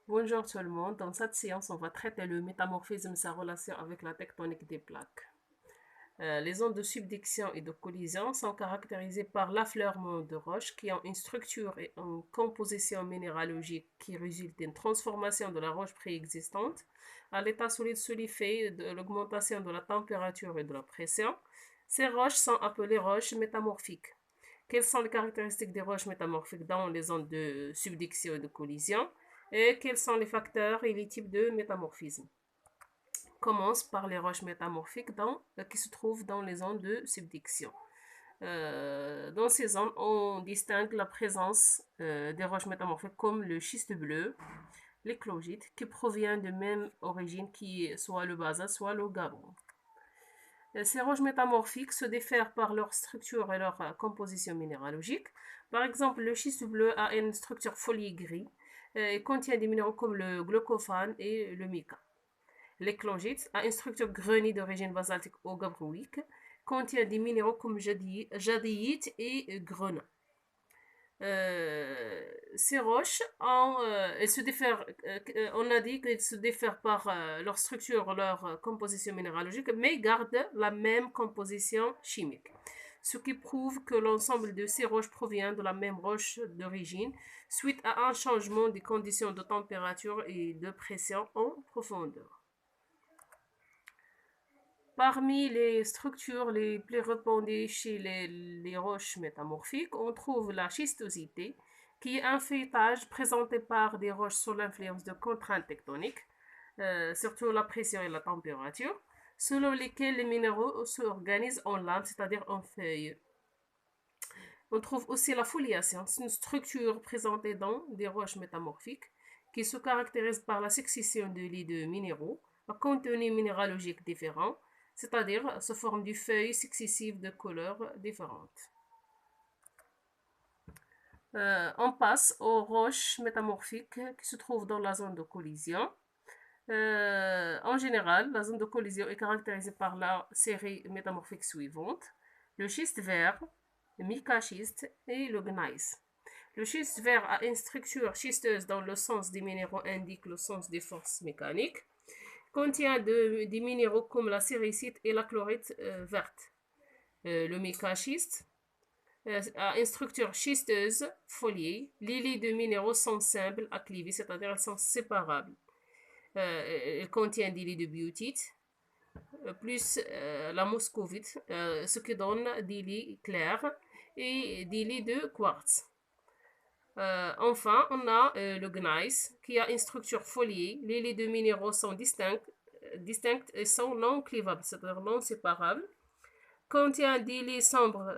Bonjour tout le monde. Dans cette séance, on va traiter le métamorphisme et sa relation avec la tectonique des plaques. Les zones de subduction et de collision sont caractérisées par l'affleurement de roches qui ont une structure et une composition minéralogique qui résulte d'une transformation de la roche préexistante à l'état solide sous l'effet de l'augmentation de la température et de la pression. Ces roches sont appelées roches métamorphiques. Quelles sont les caractéristiques des roches métamorphiques dans les zones de subduction et de collision? Et quels sont les facteurs et les types de métamorphisme? Commence par les roches métamorphiques qui se trouvent dans les zones de subduction. Dans ces zones, on distingue la présence des roches métamorphiques comme le schiste bleu, l'éclogite, qui provient de même origine qui est soit le basalte, soit le gabbro. Ces roches métamorphiques se diffèrent par leur structure et leur composition minéralogique. Par exemple, le schiste bleu a une structure foliée gris et contient des minéraux comme le glaucophane et le mica. L'éclogite a une structure grenée d'origine basaltique ou gabbroïque, contient des minéraux comme jadéite et grenat. Ces roches, elles se diffèrent, on a dit qu'elles se diffèrent par leur structure, leur composition minéralogique, mais gardent la même composition chimique. Ce qui prouve que l'ensemble de ces roches provient de la même roche d'origine, suite à un changement des conditions de température et de pression en profondeur. Parmi les structures les plus répandues chez les roches métamorphiques, on trouve la schistosité, qui est un feuilletage présenté par des roches sous l'influence de contraintes tectoniques, surtout la pression et la température, selon lesquelles les minéraux s'organisent en lames, c'est-à-dire en feuilles. On trouve aussi la foliation, c'est une structure présentée dans des roches métamorphiques qui se caractérise par la succession de lits de minéraux à contenu minéralogique différent, c'est-à-dire sous forme de feuilles successives de couleurs différentes. On passe aux roches métamorphiques qui se trouvent dans la zone de collision. En général, la zone de collision est caractérisée par la série métamorphique suivante: le schiste vert, le mica-schiste et le gneiss. Le schiste vert a une structure schisteuse dans le sens des minéraux indique le sens des forces mécaniques. Contient des minéraux comme la séricite et la chlorite verte. Le mica-schiste a une structure schisteuse foliée. Les lits de minéraux sont simples à cliver, c'est-à-dire elles sont séparables. Elle contient des lits de biotite, plus la moscovite, ce qui donne des lits clairs et des lits de quartz. Enfin, on a le gneiss qui a une structure foliée. Les lits de minéraux sont distincts et sont non clivables, c'est-à-dire non séparables. Contient des lits sombres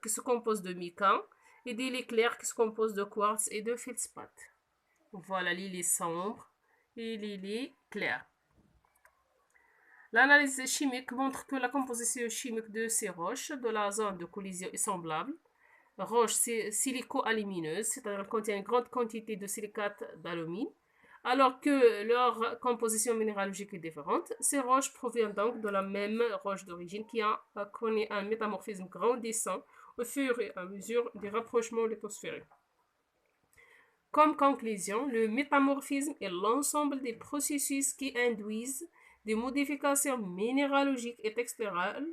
qui se composent de mica et des lits clairs qui se composent de quartz et de feldspath. Voilà les lits sombres et les lits clairs. L'analyse chimique montre que la composition chimique de ces roches de la zone de collision est semblable. Roches silico-alumineuses, c'est-à-dire qu'elles contiennent une grande quantité de silicate d'alumine, alors que leur composition minéralogique est différente. Ces roches proviennent donc de la même roche d'origine qui a connu un métamorphisme grandissant au fur et à mesure des rapprochements lithosphériques. Comme conclusion, le métamorphisme est l'ensemble des processus qui induisent des modifications minéralogiques et texturales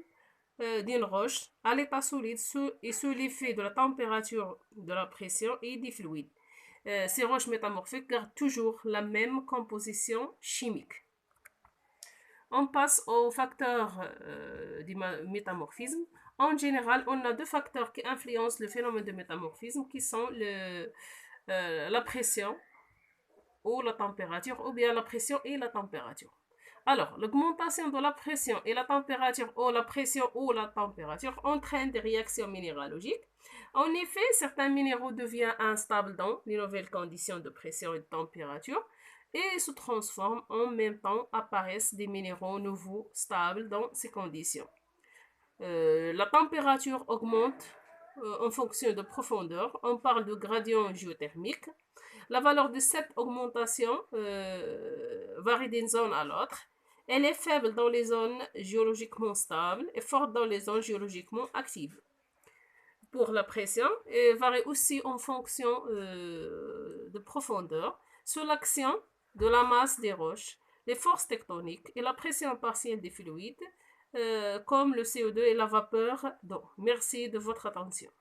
d'une roche à l'état solide et sous l'effet de la température, de la pression et des fluides. Ces roches métamorphiques gardent toujours la même composition chimique. On passe aux facteurs du métamorphisme. En général, on a deux facteurs qui influencent le phénomène de métamorphisme qui sont la pression ou la température, ou bien la pression et la température. Alors, l'augmentation de la pression et la température, ou la pression ou la température, entraîne des réactions minéralogiques. En effet, certains minéraux deviennent instables dans les nouvelles conditions de pression et de température et se transforment en même temps apparaissent des minéraux nouveaux stables dans ces conditions. La température augmente en fonction de profondeur. On parle de gradient géothermique. La valeur de cette augmentation varie d'une zone à l'autre. Elle est faible dans les zones géologiquement stables et forte dans les zones géologiquement actives. Pour la pression, elle varie aussi en fonction de profondeur. sur l'action de la masse des roches, les forces tectoniques et la pression partielle des fluides, comme le CO2 et la vapeur d'eau. Merci de votre attention.